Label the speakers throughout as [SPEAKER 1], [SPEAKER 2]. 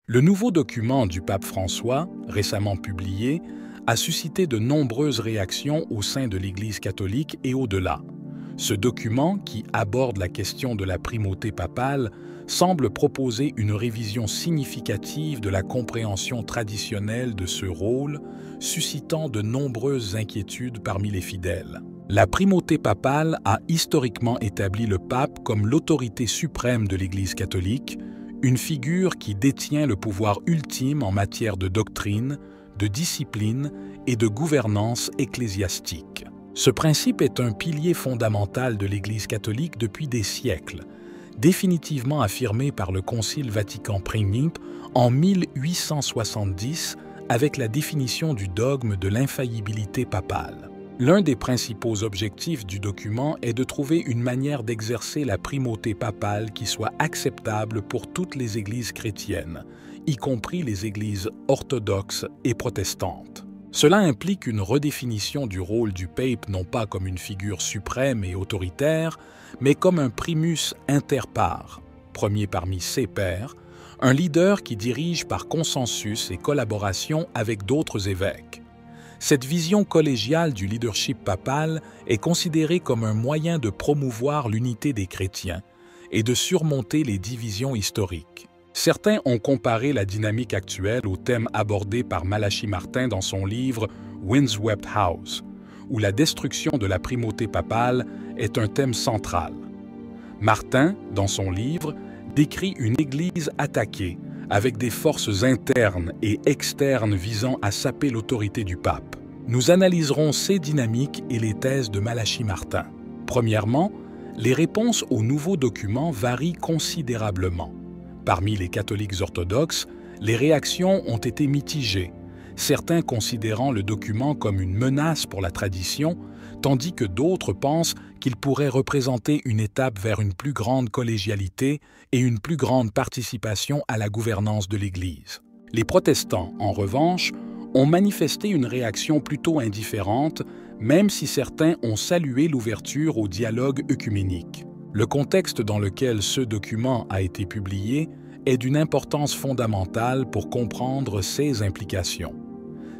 [SPEAKER 1] Le nouveau document du pape François, récemment publié, a suscité de nombreuses réactions au sein de l'Église catholique et au-delà. Ce document, qui aborde la question de la primauté papale, semble proposer une révision significative de la compréhension traditionnelle de ce rôle, suscitant de nombreuses inquiétudes parmi les fidèles. La primauté papale a historiquement établi le pape comme l'autorité suprême de l'Église catholique, une figure qui détient le pouvoir ultime en matière de doctrine, de discipline et de gouvernance ecclésiastique. Ce principe est un pilier fondamental de l'Église catholique depuis des siècles, définitivement affirmé par le Concile Vatican I en 1870 avec la définition du dogme de l'infaillibilité papale. L'un des principaux objectifs du document est de trouver une manière d'exercer la primauté papale qui soit acceptable pour toutes les églises chrétiennes, y compris les églises orthodoxes et protestantes. Cela implique une redéfinition du rôle du pape non pas comme une figure suprême et autoritaire, mais comme un primus inter pares, premier parmi ses pairs, un leader qui dirige par consensus et collaboration avec d'autres évêques. Cette vision collégiale du leadership papal est considérée comme un moyen de promouvoir l'unité des chrétiens et de surmonter les divisions historiques. Certains ont comparé la dynamique actuelle au thème abordé par Malachi Martin dans son livre « Windswept House », où la destruction de la primauté papale est un thème central. Martin, dans son livre, décrit une Église attaquée, avec des forces internes et externes visant à saper l'autorité du pape. Nous analyserons ces dynamiques et les thèses de Malachi Martin. Premièrement, les réponses au nouveau document varient considérablement. Parmi les catholiques orthodoxes, les réactions ont été mitigées, certains considérant le document comme une menace pour la tradition, tandis que d'autres pensent qu'il pourrait représenter une étape vers une plus grande collégialité et une plus grande participation à la gouvernance de l'Église. Les protestants, en revanche, ont manifesté une réaction plutôt indifférente, même si certains ont salué l'ouverture au dialogue œcuménique. Le contexte dans lequel ce document a été publié est d'une importance fondamentale pour comprendre ses implications.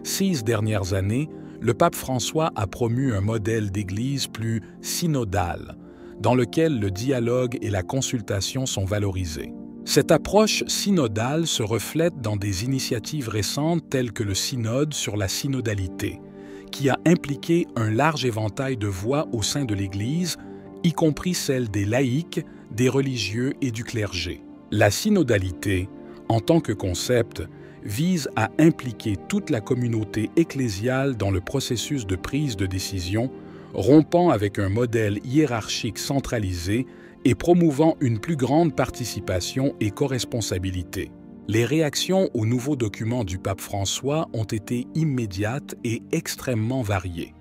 [SPEAKER 1] 6 dernières années, le pape François a promu un modèle d'Église plus synodal, dans lequel le dialogue et la consultation sont valorisés. Cette approche synodale se reflète dans des initiatives récentes telles que le synode sur la synodalité, qui a impliqué un large éventail de voix au sein de l'Église, y compris celles des laïcs, des religieux et du clergé. La synodalité, en tant que concept, vise à impliquer toute la communauté ecclésiale dans le processus de prise de décision, rompant avec un modèle hiérarchique centralisé et promouvant une plus grande participation et coresponsabilité. Les réactions au nouveau document du pape François ont été immédiates et extrêmement variées.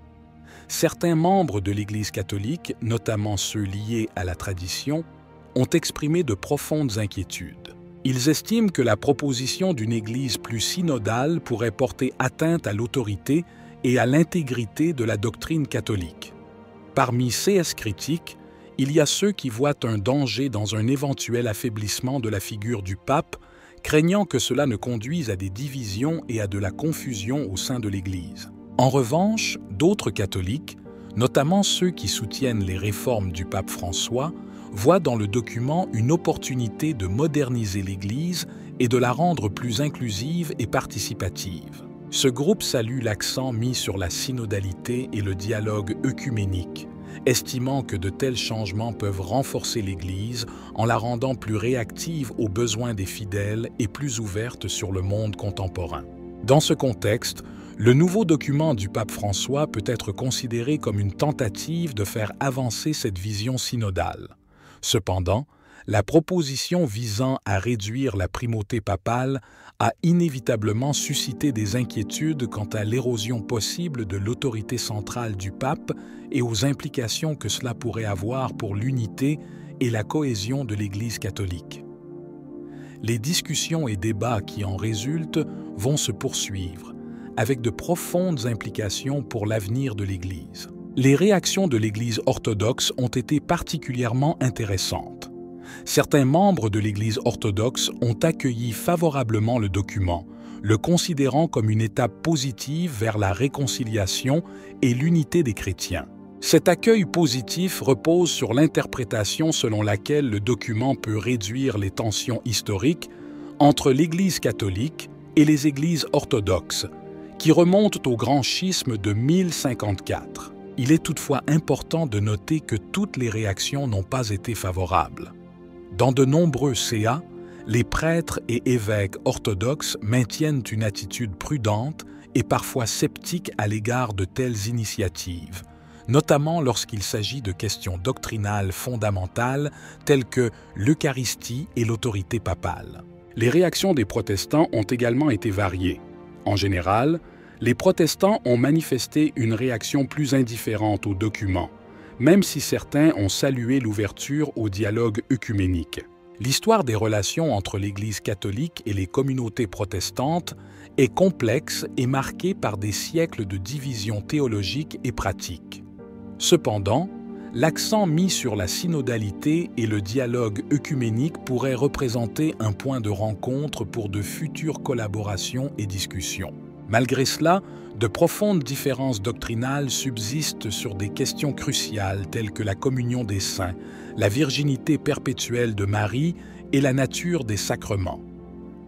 [SPEAKER 1] Certains membres de l'Église catholique, notamment ceux liés à la tradition, ont exprimé de profondes inquiétudes. Ils estiment que la proposition d'une Église plus synodale pourrait porter atteinte à l'autorité et à l'intégrité de la doctrine catholique. Parmi ces critiques, il y a ceux qui voient un danger dans un éventuel affaiblissement de la figure du pape, craignant que cela ne conduise à des divisions et à de la confusion au sein de l'Église. En revanche, d'autres catholiques, notamment ceux qui soutiennent les réformes du pape François, voient dans le document une opportunité de moderniser l'Église et de la rendre plus inclusive et participative. Ce groupe salue l'accent mis sur la synodalité et le dialogue œcuménique, estimant que de tels changements peuvent renforcer l'Église en la rendant plus réactive aux besoins des fidèles et plus ouverte sur le monde contemporain. Dans ce contexte, le nouveau document du pape François peut être considéré comme une tentative de faire avancer cette vision synodale. Cependant, la proposition visant à réduire la primauté papale a inévitablement suscité des inquiétudes quant à l'érosion possible de l'autorité centrale du pape et aux implications que cela pourrait avoir pour l'unité et la cohésion de l'Église catholique. Les discussions et débats qui en résultent vont se poursuivre, avec de profondes implications pour l'avenir de l'Église. Les réactions de l'Église orthodoxe ont été particulièrement intéressantes. Certains membres de l'Église orthodoxe ont accueilli favorablement le document, le considérant comme une étape positive vers la réconciliation et l'unité des chrétiens. Cet accueil positif repose sur l'interprétation selon laquelle le document peut réduire les tensions historiques entre l'Église catholique et les églises orthodoxes, qui remontent au grand schisme de 1054. Il est toutefois important de noter que toutes les réactions n'ont pas été favorables. Dans de nombreux CA, les prêtres et évêques orthodoxes maintiennent une attitude prudente et parfois sceptique à l'égard de telles initiatives, notamment lorsqu'il s'agit de questions doctrinales fondamentales telles que l'Eucharistie et l'autorité papale. Les réactions des protestants ont également été variées. En général, les protestants ont manifesté une réaction plus indifférente au document, même si certains ont salué l'ouverture au dialogue œcuménique. L'histoire des relations entre l'Église catholique et les communautés protestantes est complexe et marquée par des siècles de divisions théologiques et pratiques. Cependant, l'accent mis sur la synodalité et le dialogue œcuménique pourrait représenter un point de rencontre pour de futures collaborations et discussions. Malgré cela, de profondes différences doctrinales subsistent sur des questions cruciales telles que la communion des saints, la virginité perpétuelle de Marie et la nature des sacrements.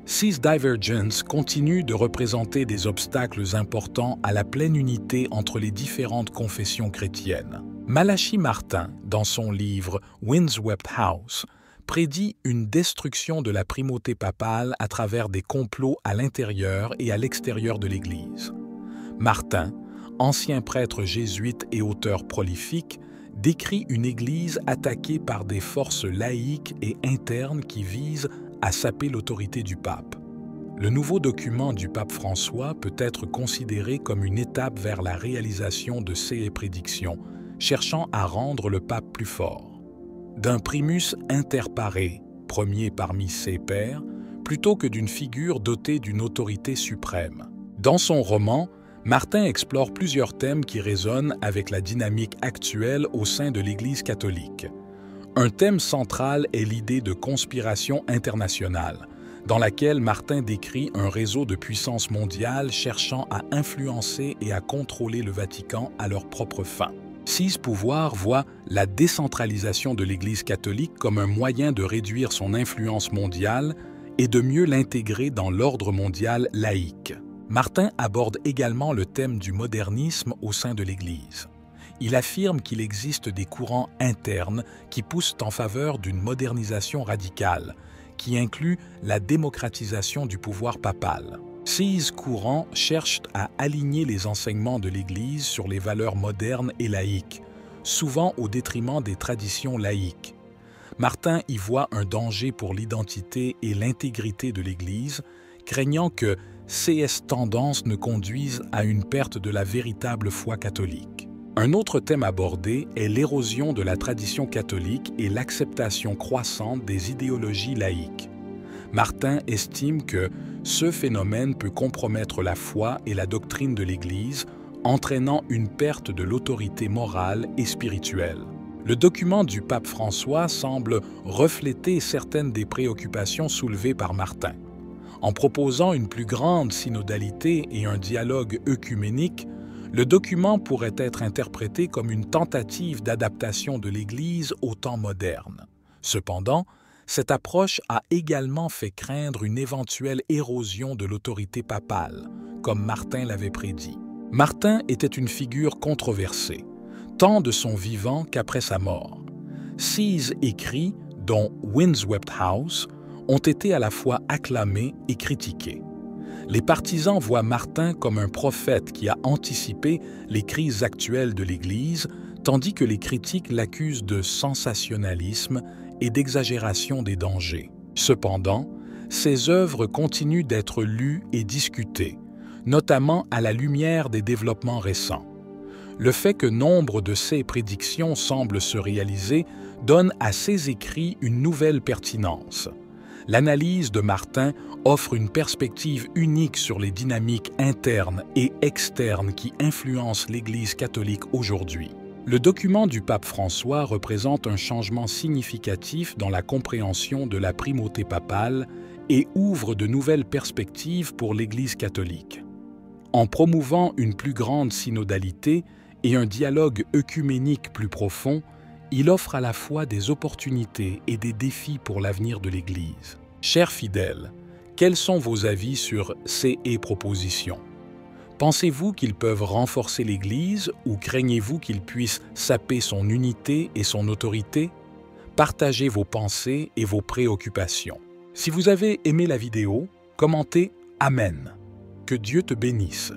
[SPEAKER 1] Ces divergences continuent de représenter des obstacles importants à la pleine unité entre les différentes confessions chrétiennes. Malachi Martin, dans son livre Windswept House, prédit une destruction de la primauté papale à travers des complots à l'intérieur et à l'extérieur de l'Église. Martin, ancien prêtre jésuite et auteur prolifique, décrit une Église attaquée par des forces laïques et internes qui visent à saper l'autorité du pape. Le nouveau document du pape François peut être considéré comme une étape vers la réalisation de ces prédictions, cherchant à rendre le pape plus fort. D'un primus inter pares, premier parmi ses pairs, plutôt que d'une figure dotée d'une autorité suprême. Dans son roman, Martin explore plusieurs thèmes qui résonnent avec la dynamique actuelle au sein de l'Église catholique. Un thème central est l'idée de conspiration internationale, dans laquelle Martin décrit un réseau de puissances mondiales cherchant à influencer et à contrôler le Vatican à leurs propres fins. Ces pouvoirs voient la décentralisation de l'Église catholique comme un moyen de réduire son influence mondiale et de mieux l'intégrer dans l'ordre mondial laïque. Martin aborde également le thème du modernisme au sein de l'Église. Il affirme qu'il existe des courants internes qui poussent en faveur d'une modernisation radicale, qui inclut la démocratisation du pouvoir papal. Ces courants cherchent à aligner les enseignements de l'Église sur les valeurs modernes et laïques, souvent au détriment des traditions laïques. Martin y voit un danger pour l'identité et l'intégrité de l'Église, craignant que ces tendances ne conduisent à une perte de la véritable foi catholique. Un autre thème abordé est l'érosion de la tradition catholique et l'acceptation croissante des idéologies laïques. Martin estime que ce phénomène peut compromettre la foi et la doctrine de l'Église, entraînant une perte de l'autorité morale et spirituelle. Le document du pape François semble refléter certaines des préoccupations soulevées par Martin. En proposant une plus grande synodalité et un dialogue œcuménique, le document pourrait être interprété comme une tentative d'adaptation de l'Église au temps moderne. Cependant, cette approche a également fait craindre une éventuelle érosion de l'autorité papale, comme Martin l'avait prédit. Martin était une figure controversée, tant de son vivant qu'après sa mort. 6 écrits, dont Windswept House, ont été à la fois acclamés et critiqués. Les partisans voient Martin comme un prophète qui a anticipé les crises actuelles de l'Église, tandis que les critiques l'accusent de sensationnalisme et d'exagération des dangers. Cependant, ses œuvres continuent d'être lues et discutées, notamment à la lumière des développements récents. Le fait que nombre de ses prédictions semblent se réaliser donne à ses écrits une nouvelle pertinence. L'analyse de Martin offre une perspective unique sur les dynamiques internes et externes qui influencent l'Église catholique aujourd'hui. Le document du pape François représente un changement significatif dans la compréhension de la primauté papale et ouvre de nouvelles perspectives pour l'Église catholique. En promouvant une plus grande synodalité et un dialogue œcuménique plus profond, il offre à la fois des opportunités et des défis pour l'avenir de l'Église. Chers fidèles, quels sont vos avis sur ces propositions? Pensez-vous qu'ils peuvent renforcer l'Église ou craignez-vous qu'ils puissent saper son unité et son autorité? Partagez vos pensées et vos préoccupations. Si vous avez aimé la vidéo, commentez « Amen ». Que Dieu te bénisse.